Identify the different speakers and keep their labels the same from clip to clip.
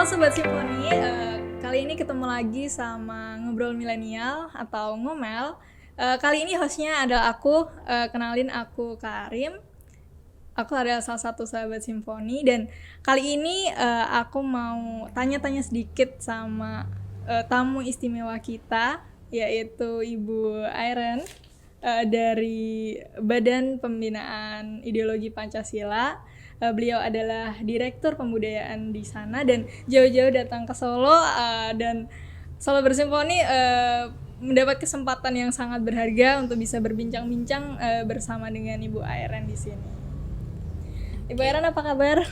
Speaker 1: Sobat Simfoni, kali ini ketemu lagi sama Ngobrol Milenial atau Ngomel. Kali ini hostnya adalah aku, kenalin aku Karim. Aku adalah salah satu sahabat Simfoni dan kali ini aku mau tanya-tanya sedikit sama tamu istimewa kita, yaitu Ibu Airen dari Badan Pembinaan Ideologi Pancasila. Beliau adalah Direktur Pembudayaan di sana dan jauh-jauh datang ke Solo dan Solo Bersimfoni mendapat kesempatan yang sangat berharga untuk bisa berbincang-bincang bersama dengan Ibu Airen di sini. Ibu Airen apa kabar?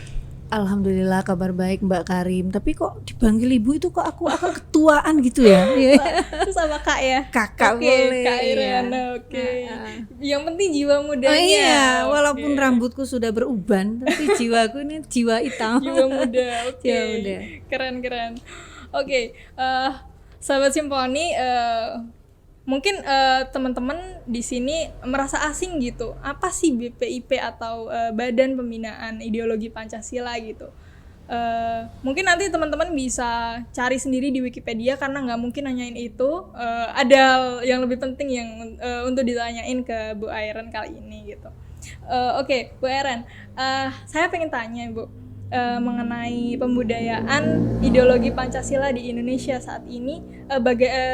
Speaker 2: Alhamdulillah kabar baik Mbak Karim. Tapi kok dipanggil ibu itu kok aku ketuaan gitu ya?
Speaker 1: Terus apa kak ya?
Speaker 2: Kakak
Speaker 1: Oke,
Speaker 2: boleh.
Speaker 1: Kak Airen, oke. Yang penting jiwa mudanya.
Speaker 2: Oh iya,
Speaker 1: Oke.
Speaker 2: walaupun rambutku sudah beruban, tapi jiwaku ini jiwa hitam.
Speaker 1: Jiwa muda, oke.
Speaker 2: Jiwa muda.
Speaker 1: Keren. Oke, sahabat Simfoni, mungkin teman-teman di sini merasa asing gitu. Apa sih BPIP atau Badan Pembinaan Ideologi Pancasila gitu? Mungkin nanti teman-teman bisa cari sendiri di Wikipedia karena nggak mungkin nanyain itu. Ada yang lebih penting yang untuk ditanyain ke Bu Airen kali ini gitu. Oke, Bu Airen, saya pengen tanya Bu. Mengenai pembudayaan ideologi Pancasila di Indonesia saat ini,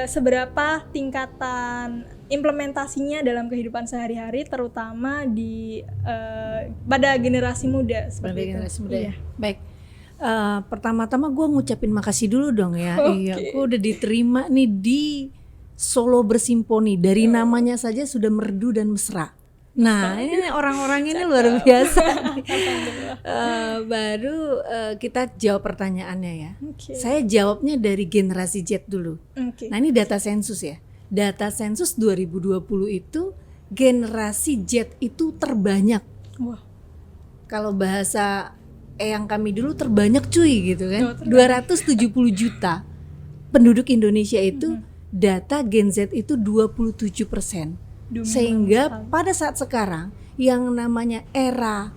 Speaker 1: seberapa tingkatan implementasinya dalam kehidupan sehari-hari, terutama di pada generasi muda seperti
Speaker 2: Pada
Speaker 1: itu.
Speaker 2: generasi muda
Speaker 1: Iya.
Speaker 2: ya. Baik. Pertama-tama gue ngucapin makasih dulu dong ya. Iya, gue udah diterima nih di Solo Bersimponi. Dari namanya saja sudah merdu dan mesra. Nah, ini orang-orang ini luar biasa. Baru kita jawab pertanyaannya ya.
Speaker 1: Oke.
Speaker 2: Saya jawabnya dari generasi Z dulu.
Speaker 1: Oke.
Speaker 2: Nah, ini data sensus ya. Data sensus 2020 itu generasi Z itu terbanyak.
Speaker 1: Wah.
Speaker 2: Kalau bahasa yang kami dulu terbanyak cuy gitu kan.
Speaker 1: Oh,
Speaker 2: 270 juta penduduk Indonesia itu data Gen Z itu 27%. Sehingga pada saat sekarang yang namanya era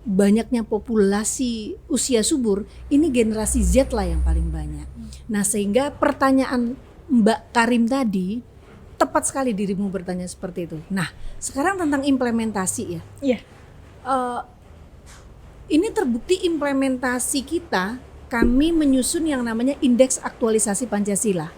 Speaker 2: banyaknya populasi usia subur, ini generasi Z lah yang paling banyak. Nah, sehingga pertanyaan Mbak Karim tadi tepat sekali dirimu bertanya seperti itu. Nah, sekarang tentang implementasi ya.
Speaker 1: Iya.
Speaker 2: Ini terbukti implementasi kita, kami menyusun yang namanya Indeks Aktualisasi Pancasila.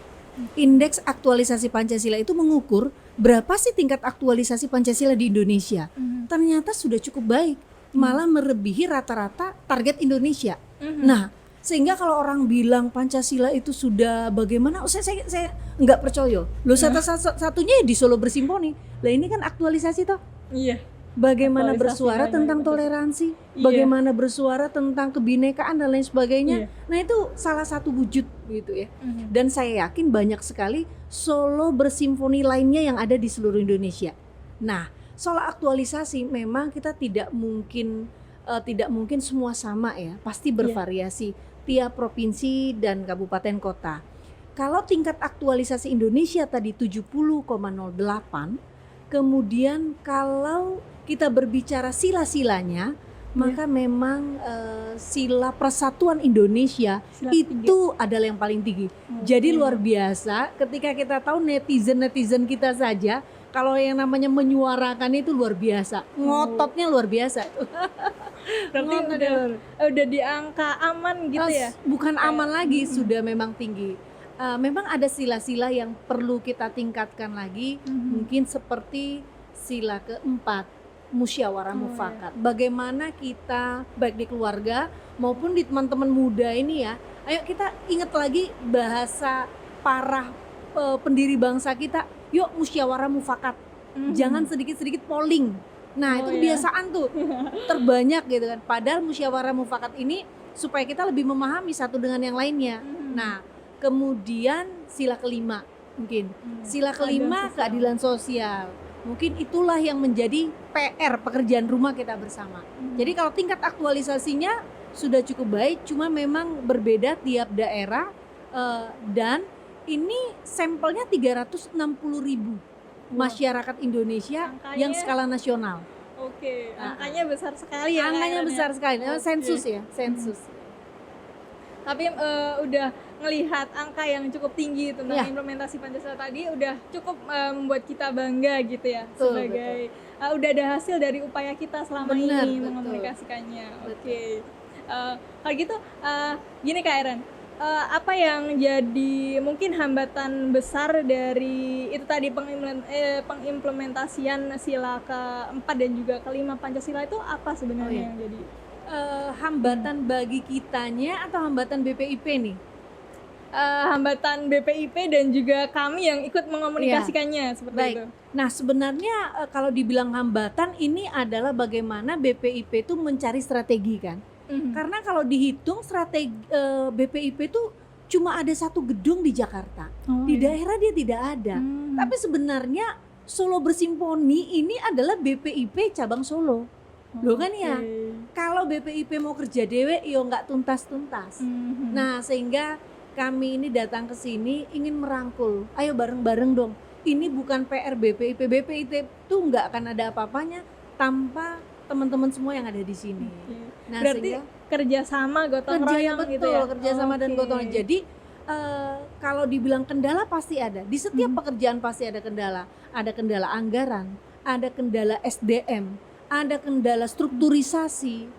Speaker 2: Indeks Aktualisasi Pancasila itu mengukur berapa sih tingkat aktualisasi Pancasila di Indonesia. Ternyata sudah cukup baik, malah melebihi rata-rata target Indonesia. Nah, sehingga kalau orang bilang Pancasila itu sudah bagaimana, saya nggak percaya. Loh, satunya di Solo Bersimponi. Lah ini kan aktualisasi toh.
Speaker 1: Iya.
Speaker 2: Bagaimana
Speaker 1: Aktualisasi
Speaker 2: bersuara
Speaker 1: banyak,
Speaker 2: tentang
Speaker 1: betul.
Speaker 2: toleransi,
Speaker 1: Iya.
Speaker 2: bagaimana bersuara tentang kebinekaan dan lain sebagainya.
Speaker 1: Iya.
Speaker 2: Nah, itu salah satu wujud gitu ya. Dan saya yakin banyak sekali Solo Bersimfoni lainnya yang ada di seluruh Indonesia. Nah, soal aktualisasi memang kita tidak mungkin semua sama ya, pasti bervariasi tiap provinsi dan kabupaten kota. Kalau tingkat aktualisasi Indonesia tadi 70,08, kemudian kalau kita berbicara sila-silanya, maka memang sila persatuan Indonesia
Speaker 1: Sila
Speaker 2: itu adalah yang paling tinggi. Jadi luar biasa ketika kita tahu netizen kita saja kalau yang namanya menyuarakan itu luar biasa, ngototnya luar biasa.
Speaker 1: Berarti udah di angka aman gitu ya?
Speaker 2: Bukan aman lagi, sudah memang tinggi. Memang ada sila-sila yang perlu kita tingkatkan lagi, mungkin seperti sila keempat, musyawarah mufakat. Bagaimana kita baik di keluarga maupun di teman-teman muda ini ya, ayo kita ingat lagi bahasa para pendiri bangsa kita, yuk musyawarah mufakat. Jangan sedikit-sedikit polling. Nah, itu kebiasaan tuh terbanyak gitu kan. Padahal musyawarah mufakat ini supaya kita lebih memahami satu dengan yang lainnya. Nah, kemudian sila kelima mungkin. Sila kelima keadilan sosial. Mungkin itulah yang menjadi PR, pekerjaan rumah kita bersama. Jadi kalau tingkat aktualisasinya sudah cukup baik, cuma memang berbeda tiap daerah, dan ini sampelnya 360.000 masyarakat Indonesia yang skala nasional.
Speaker 1: Oke, angkanya besar sekali ya.
Speaker 2: Angkanya besar sekali, sensus ya, sensus.
Speaker 1: tapi udah ngelihat angka yang cukup tinggi tentang
Speaker 2: Iya.
Speaker 1: implementasi Pancasila tadi udah cukup membuat kita bangga gitu ya,
Speaker 2: Betul,
Speaker 1: sebagai udah ada hasil dari upaya kita selama
Speaker 2: Benar,
Speaker 1: ini
Speaker 2: betul.
Speaker 1: mengomunikasikannya.
Speaker 2: Betul.
Speaker 1: Oke. Kalau gitu gini Kak Eren, apa yang jadi mungkin hambatan besar dari itu tadi pengimplementasian sila keempat dan juga kelima Pancasila itu apa sebenarnya
Speaker 2: Oh, iya.
Speaker 1: yang jadi
Speaker 2: Hambatan bagi kitanya atau hambatan BPIP nih?
Speaker 1: hambatan BPIP dan juga kami yang ikut mengomunikasikannya seperti
Speaker 2: Baik.
Speaker 1: itu.
Speaker 2: Nah, sebenarnya kalau dibilang hambatan ini adalah bagaimana BPIP itu mencari strategi kan.
Speaker 1: Mhm.
Speaker 2: Karena kalau dihitung strategi BPIP itu cuma ada satu gedung di Jakarta.
Speaker 1: Oh,
Speaker 2: Di
Speaker 1: iya.
Speaker 2: daerah dia tidak ada. Tapi sebenarnya Solo Bersimponi ini adalah BPIP cabang Solo. Loh kan ya?
Speaker 1: Oke.
Speaker 2: Kalau BPIP mau kerja dewe yo nggak tuntas-tuntas.
Speaker 1: Mhm.
Speaker 2: Nah, sehingga kami ini datang ke sini ingin merangkul. Ayo bareng-bareng dong. Ini bukan PR BPIP. BPIP itu nggak akan ada apa-apanya tanpa teman-teman semua yang ada di sini.
Speaker 1: Oke.
Speaker 2: Nah,
Speaker 1: Berarti
Speaker 2: sehingga
Speaker 1: kerjasama gotong royong
Speaker 2: betul,
Speaker 1: gitu ya?
Speaker 2: kerjasama dan
Speaker 1: Oke.
Speaker 2: gotong royong. Jadi kalau dibilang kendala pasti ada. Di setiap pekerjaan pasti ada kendala. Ada kendala anggaran, ada kendala SDM, ada kendala strukturisasi,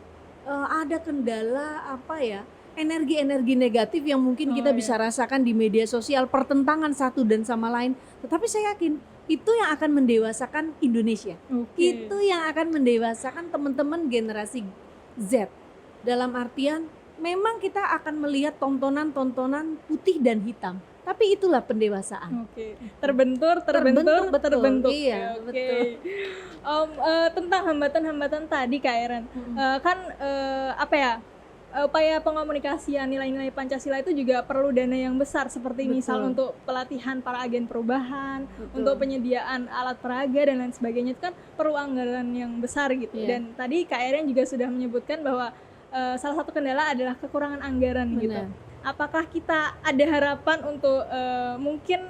Speaker 2: ada kendala apa ya? Energi-energi negatif yang mungkin kita bisa rasakan di media sosial, pertentangan satu dan sama lain. Tetapi saya yakin itu yang akan mendewasakan Indonesia.
Speaker 1: Oke.
Speaker 2: Itu yang akan mendewasakan teman-teman generasi Z. Dalam artian memang kita akan melihat tontonan-tontonan putih dan hitam. Tapi itulah pendewasaan.
Speaker 1: Oke. Terbentur.
Speaker 2: Betul. Iya,
Speaker 1: Oke.
Speaker 2: betul.
Speaker 1: Tentang hambatan-hambatan tadi Kak Eren, kan apa ya? Upaya pengomunikasian nilai-nilai Pancasila itu juga perlu dana yang besar seperti
Speaker 2: Betul.
Speaker 1: misal untuk pelatihan para agen perubahan,
Speaker 2: Betul.
Speaker 1: untuk penyediaan alat peraga dan lain sebagainya, itu kan perlu anggaran yang besar gitu.
Speaker 2: Iya.
Speaker 1: Dan tadi Kak Eren juga sudah menyebutkan bahwa salah satu kendala adalah kekurangan anggaran gitu.
Speaker 2: Benar.
Speaker 1: Apakah kita ada harapan untuk mungkin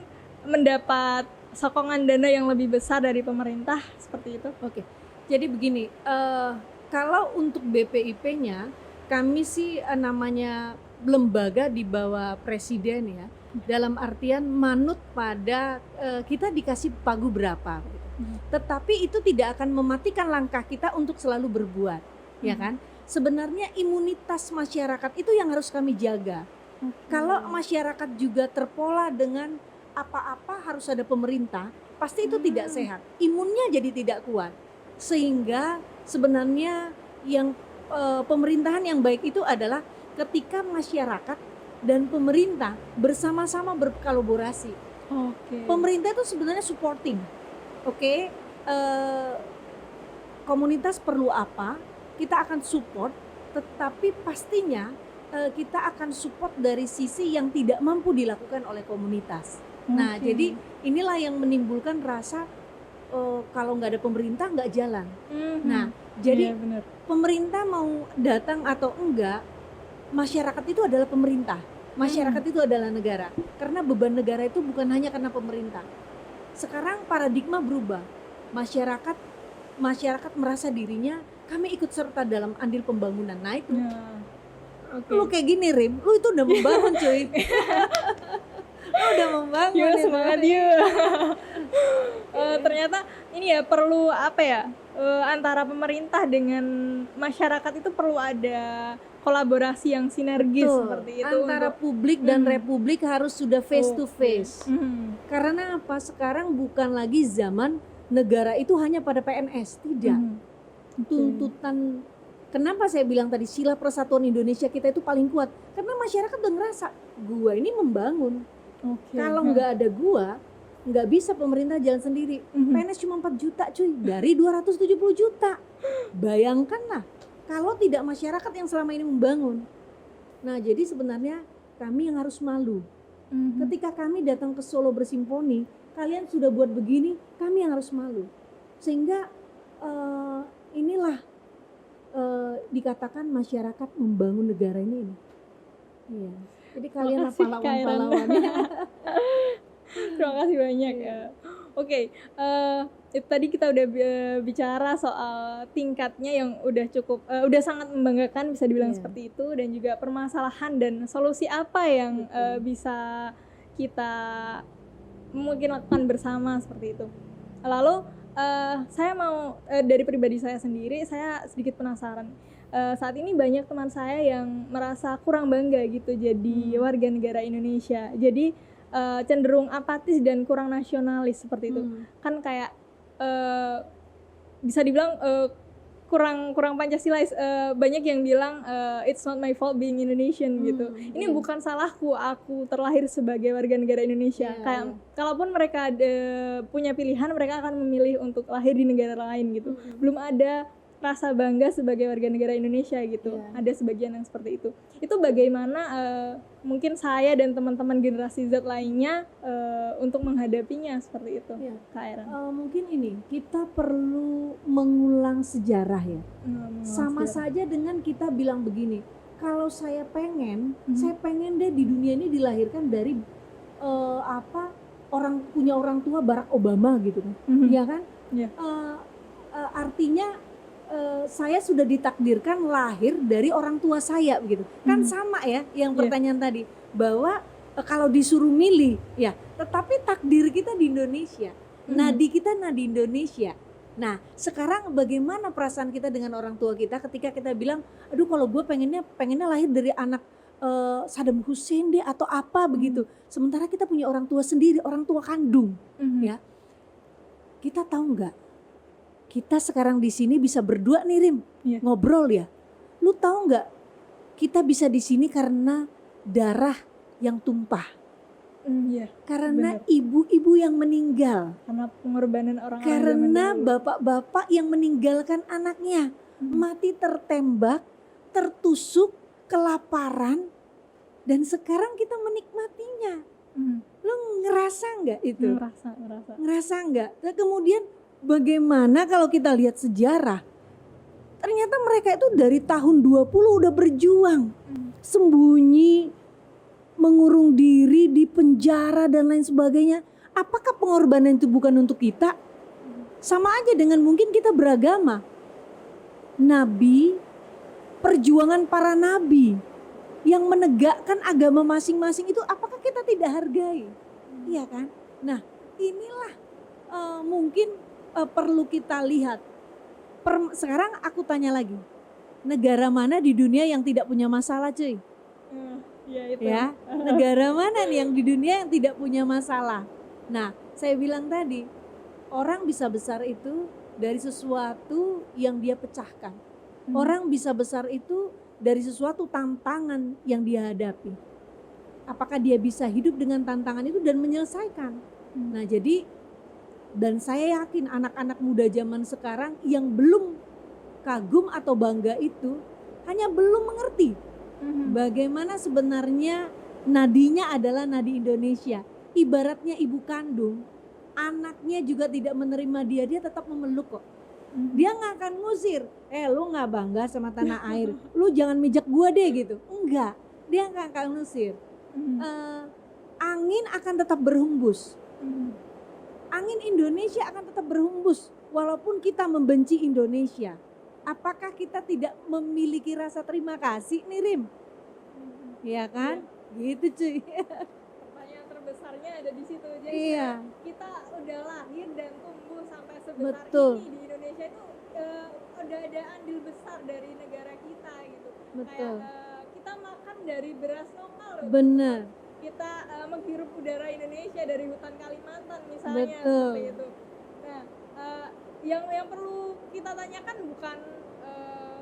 Speaker 1: mendapat sokongan dana yang lebih besar dari pemerintah seperti itu?
Speaker 2: Oke. Jadi begini, kalau untuk BPIP-nya kami sih namanya lembaga di bawah presiden ya. Dalam artian manut pada kita dikasih pagu berapa gitu. Tetapi itu tidak akan mematikan langkah kita untuk selalu berbuat, ya kan? Sebenarnya imunitas masyarakat itu yang harus kami jaga. Kalau masyarakat juga terpola dengan apa-apa harus ada pemerintah, pasti itu tidak sehat. Imunnya jadi tidak kuat. Sehingga sebenarnya yang pemerintahan yang baik itu adalah ketika masyarakat dan pemerintah bersama-sama berkolaborasi.
Speaker 1: Oke.
Speaker 2: Pemerintah itu sebenarnya supporting. Oke, komunitas perlu apa, kita akan support, tetapi pastinya kita akan support dari sisi yang tidak mampu dilakukan oleh komunitas. Nah,
Speaker 1: Oke.
Speaker 2: jadi inilah yang menimbulkan rasa kalau nggak ada pemerintah nggak jalan. Nah, jadi
Speaker 1: Iya, benar.
Speaker 2: pemerintah mau datang atau enggak, masyarakat itu adalah pemerintah. Masyarakat itu adalah negara. Karena beban negara itu bukan hanya karena pemerintah. Sekarang paradigma berubah. Masyarakat merasa dirinya kami ikut serta dalam andil pembangunan. Nah itu.
Speaker 1: Nah, oke.
Speaker 2: Lu kayak gini Rim, lu itu udah membangun cuy. Lu udah membangun.
Speaker 1: Yuk,
Speaker 2: itu.
Speaker 1: semangat yuk. Ternyata ini ya perlu apa ya, antara pemerintah dengan masyarakat itu perlu ada kolaborasi yang sinergis
Speaker 2: Betul.
Speaker 1: seperti itu
Speaker 2: Antara
Speaker 1: untuk
Speaker 2: publik dan republik harus sudah face to face.
Speaker 1: Karena
Speaker 2: Karena apa? Sekarang bukan lagi zaman negara itu hanya pada PNS, tidak. Tuntutan, kenapa saya bilang tadi sila persatuan Indonesia kita itu paling kuat? Karena masyarakat udah ngerasa gua ini membangun. Kalau nggak ada gua, nggak bisa pemerintah jalan sendiri. PNS cuma 4 juta cuy, dari 270 juta. Bayangkanlah kalau tidak masyarakat yang selama ini membangun. Nah, jadi sebenarnya kami yang harus malu. Ketika kami datang ke Solo Bersimponi, kalian sudah buat begini, kami yang harus malu. Sehingga inilah dikatakan masyarakat membangun negara ini. Iya. Jadi kalian
Speaker 1: Makasih, Kak
Speaker 2: pahlawan-pahlawannya.
Speaker 1: Terima kasih banyak. Oke, itu tadi kita udah bicara soal tingkatnya yang udah cukup udah sangat membanggakan bisa dibilang seperti itu, dan juga permasalahan dan solusi apa yang bisa kita mungkin lakukan bersama seperti itu. Lalu saya mau dari pribadi saya sendiri, saya sedikit penasaran. Saat ini banyak teman saya yang merasa kurang bangga gitu jadi warga negara Indonesia. Jadi cenderung apatis dan kurang nasionalis seperti itu. Kan kayak bisa dibilang kurang Pancasila. Banyak yang bilang it's not my fault being Indonesian gitu. Ini bukan salahku, aku terlahir sebagai warga negara Indonesia. Kayak kalaupun mereka punya pilihan, mereka akan memilih untuk lahir di negara lain gitu. Belum ada rasa bangga sebagai warga negara Indonesia gitu. Ada sebagian yang seperti itu. Itu bagaimana mungkin saya dan teman-teman generasi Z lainnya untuk menghadapinya seperti itu, Kak Eran?
Speaker 2: Mungkin ini kita perlu mengulang sejarah ya. Sama saja dengan kita bilang begini, kalau saya pengen deh di dunia ini dilahirkan dari punya orang tua Barack Obama gitu kan, ya kan? Artinya saya sudah ditakdirkan lahir dari orang tua saya begitu kan, sama ya yang pertanyaan tadi bahwa kalau disuruh milih ya, tetapi takdir kita di Indonesia, nadi kita nadi Indonesia. Nah sekarang bagaimana perasaan kita dengan orang tua kita ketika kita bilang, aduh kalau gue pengennya lahir dari anak Saddam Hussein deh atau apa begitu, sementara kita punya orang tua sendiri, orang tua kandung. Ya kita tahu nggak, kita sekarang di sini bisa berdua nih Rim, ngobrol ya. Lu tahu nggak? Kita bisa di sini karena darah yang tumpah. Karena ibu-ibu yang meninggal.
Speaker 1: Karena pengorbanan orang-orang.
Speaker 2: Karena bapak-bapak yang meninggalkan anaknya, mati tertembak, tertusuk, kelaparan, dan sekarang kita menikmatinya. Lu ngerasa nggak itu? Ngerasa nggak? Nah, kemudian bagaimana kalau kita lihat sejarah, ternyata mereka itu dari tahun 20 udah berjuang, sembunyi, mengurung diri di penjara dan lain sebagainya. Apakah pengorbanan itu bukan untuk kita? Sama aja dengan mungkin kita beragama. Nabi, perjuangan para nabi yang menegakkan agama masing-masing itu, apakah kita tidak hargai? Iya kan? Nah inilah mungkin perlu kita lihat. Sekarang aku tanya lagi, negara mana di dunia yang tidak punya masalah cuy? Ya, negara mana nih yang di dunia yang tidak punya masalah? Nah saya bilang tadi, orang bisa besar itu dari sesuatu yang dia pecahkan. Orang bisa besar itu dari sesuatu tantangan yang dia hadapi. Apakah dia bisa hidup dengan tantangan itu dan menyelesaikan? Nah jadi, dan saya yakin anak-anak muda zaman sekarang yang belum kagum atau bangga itu hanya belum mengerti bagaimana sebenarnya nadinya adalah nadi Indonesia. Ibaratnya ibu kandung, anaknya juga tidak menerima dia tetap memeluk kok. Dia nggak akan ngusir, lu nggak bangga sama tanah air, lu jangan mijak gua deh gitu. Enggak, dia nggak akan ngusir. Angin akan tetap berhembus. Angin Indonesia akan tetap berhembus walaupun kita membenci Indonesia. Apakah kita tidak memiliki rasa terima kasih nih Rim? Ya kan? Gitu cuy.
Speaker 1: Pertanyaan terbesarnya ada di situ. Jadi kita udah lahir dan tumbuh sampai sebesar ini di Indonesia itu udah ada andil besar dari negara kita gitu. Kayak kita makan dari beras lokal loh.
Speaker 2: Bener.
Speaker 1: Kita menghirup udara Indonesia dari hutan Kalimantan misalnya, seperti itu. Nah, yang perlu kita tanyakan bukan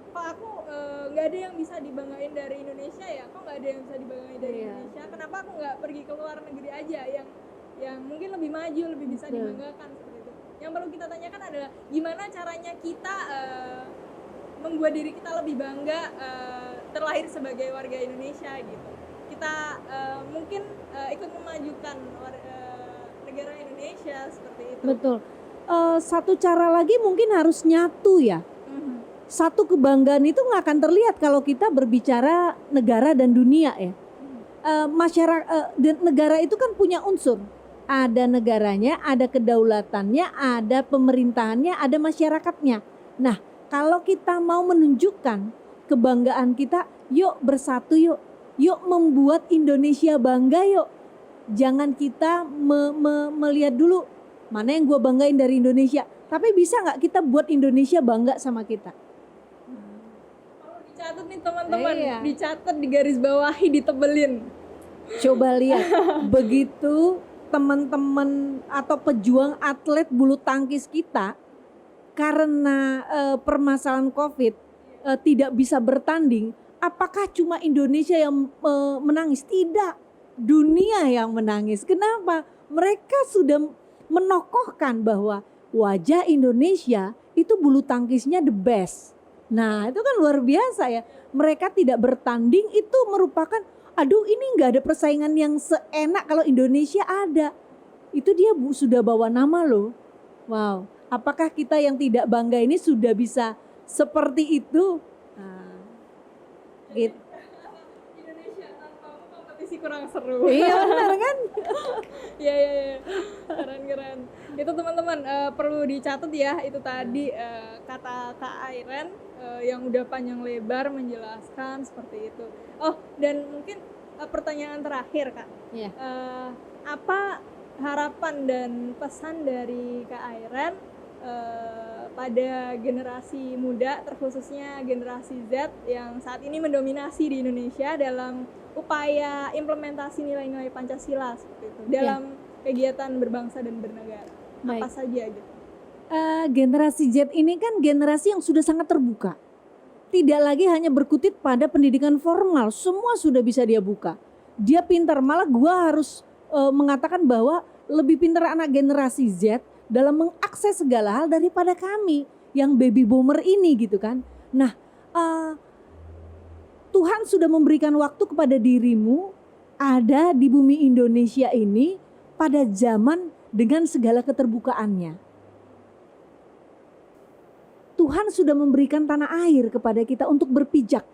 Speaker 1: kok aku nggak ada yang bisa dibanggain dari Indonesia ya, kok nggak ada yang bisa dibanggain dari Indonesia, kenapa aku nggak pergi ke luar negeri aja yang mungkin lebih maju, lebih bisa dibanggakan, seperti itu. Yang perlu kita tanyakan adalah gimana caranya kita membuat diri kita lebih bangga terlahir sebagai warga Indonesia gitu. Kita mungkin ikut memajukan negara Indonesia seperti itu.
Speaker 2: Betul. Satu cara lagi mungkin harus nyatu ya. Satu kebanggaan itu nggak akan terlihat kalau kita berbicara negara dan dunia ya. Masyarakat dan negara itu kan punya unsur ada negaranya, ada kedaulatannya, ada pemerintahannya, ada masyarakatnya. Nah, kalau kita mau menunjukkan kebanggaan kita, yuk bersatu yuk. Yuk membuat Indonesia bangga yuk. Jangan kita melihat dulu mana yang gue banggain dari Indonesia. Tapi bisa gak kita buat Indonesia bangga sama kita?
Speaker 1: Kalau dicatat nih teman-teman,
Speaker 2: Iya.
Speaker 1: dicatat, digarisbawahi, ditebelin.
Speaker 2: Coba lihat, begitu teman-teman atau pejuang atlet bulu tangkis kita karena permasalahan COVID tidak bisa bertanding, apakah cuma Indonesia yang menangis? Tidak, dunia yang menangis. Kenapa? Mereka sudah menokohkan bahwa wajah Indonesia itu bulu tangkisnya the best. Nah, itu kan luar biasa ya. Mereka tidak bertanding itu merupakan, aduh ini nggak ada persaingan yang seenak kalau Indonesia ada. Itu dia sudah bawa nama loh. Wow, apakah kita yang tidak bangga ini sudah bisa seperti itu? Nah, gitu.
Speaker 1: Indonesia tanpa kompetisi kurang seru.
Speaker 2: Iya benar kan?
Speaker 1: Iya. Keren. Itu teman-teman perlu dicatat ya, itu tadi kata Kak Airen yang udah panjang lebar menjelaskan seperti itu. Oh, dan mungkin pertanyaan terakhir Kak.
Speaker 2: Iya.
Speaker 1: Apa harapan dan pesan dari Kak Airen pada generasi muda, terkhususnya generasi Z yang saat ini mendominasi di Indonesia dalam upaya implementasi nilai-nilai Pancasila seperti itu dalam kegiatan berbangsa dan bernegara?
Speaker 2: Baik.
Speaker 1: Apa saja gitu?
Speaker 2: Generasi Z ini kan generasi yang sudah sangat terbuka. Tidak lagi hanya berkutit pada pendidikan formal, semua sudah bisa dia buka. Dia pintar, malah gua harus mengatakan bahwa lebih pintar anak generasi Z dalam mengakses segala hal daripada kami yang baby boomer ini gitu kan. Nah, Tuhan sudah memberikan waktu kepada dirimu ada di bumi Indonesia ini pada zaman dengan segala keterbukaannya. Tuhan sudah memberikan tanah air kepada kita untuk berpijak,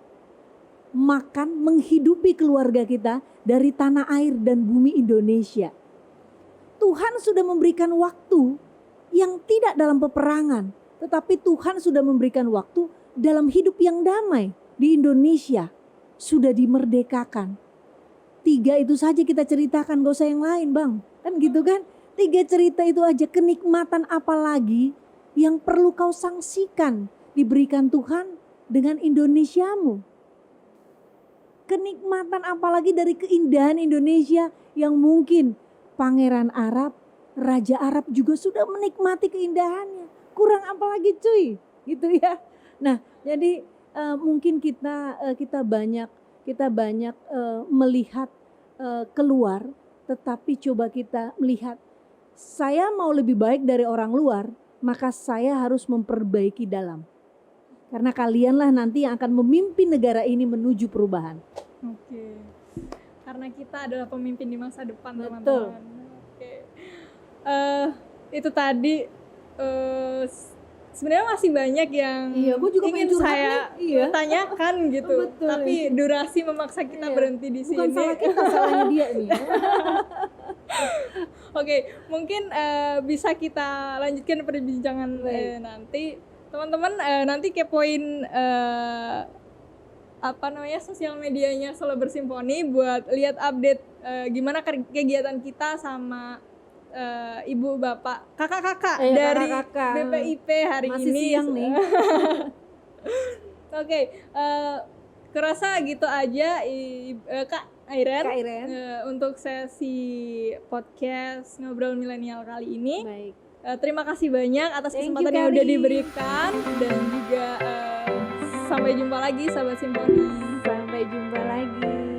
Speaker 2: makan, menghidupi keluarga kita dari tanah air dan bumi Indonesia. Tuhan sudah memberikan waktu yang tidak dalam peperangan, tetapi Tuhan sudah memberikan waktu dalam hidup yang damai di Indonesia. Sudah dimerdekakan. 3 itu saja kita ceritakan, gak usah yang lain bang. Kan gitu kan? 3 cerita itu aja, kenikmatan apa lagi yang perlu kau sangsikan diberikan Tuhan dengan Indonesiamu. Kenikmatan apalagi dari keindahan Indonesia yang mungkin Pangeran Arab, Raja Arab juga sudah menikmati keindahannya. Kurang apalagi cuy, gitu ya. Nah, jadi mungkin kita banyak melihat keluar, tetapi coba kita melihat, saya mau lebih baik dari orang luar, maka saya harus memperbaiki dalam. Karena kalianlah nanti yang akan memimpin negara ini menuju perubahan.
Speaker 1: Oke. Karena kita adalah pemimpin di masa depan,
Speaker 2: Betul.
Speaker 1: teman-teman. Oke. Itu tadi sebenarnya masih banyak yang
Speaker 2: Gua juga
Speaker 1: ingin
Speaker 2: pengen curhat
Speaker 1: saya
Speaker 2: nih. Iya.
Speaker 1: tanyakan gitu.
Speaker 2: Betul.
Speaker 1: Tapi durasi memaksa kita berhenti di
Speaker 2: Bukan
Speaker 1: sini.
Speaker 2: salah kita, salahnya dia nih.
Speaker 1: Oke, mungkin bisa kita lanjutkan perbincangan nanti. Teman-teman nanti kepoin sosial medianya Solo Bersimponi buat lihat update gimana kegiatan kita sama ibu bapak kakak-kakak dari
Speaker 2: kakak-kakak.
Speaker 1: BPIP hari
Speaker 2: Masih
Speaker 1: ini.
Speaker 2: siang nih.
Speaker 1: Oke, kerasa gitu aja Kak Airen,
Speaker 2: Kak Airen.
Speaker 1: untuk sesi podcast Ngobrol Milenial kali ini.
Speaker 2: Baik.
Speaker 1: Terima kasih banyak atas
Speaker 2: Thank you,
Speaker 1: kesempatan yang udah
Speaker 2: Kari.
Speaker 1: diberikan, dan juga sampai jumpa lagi sahabat Simponi.
Speaker 2: Sampai jumpa lagi.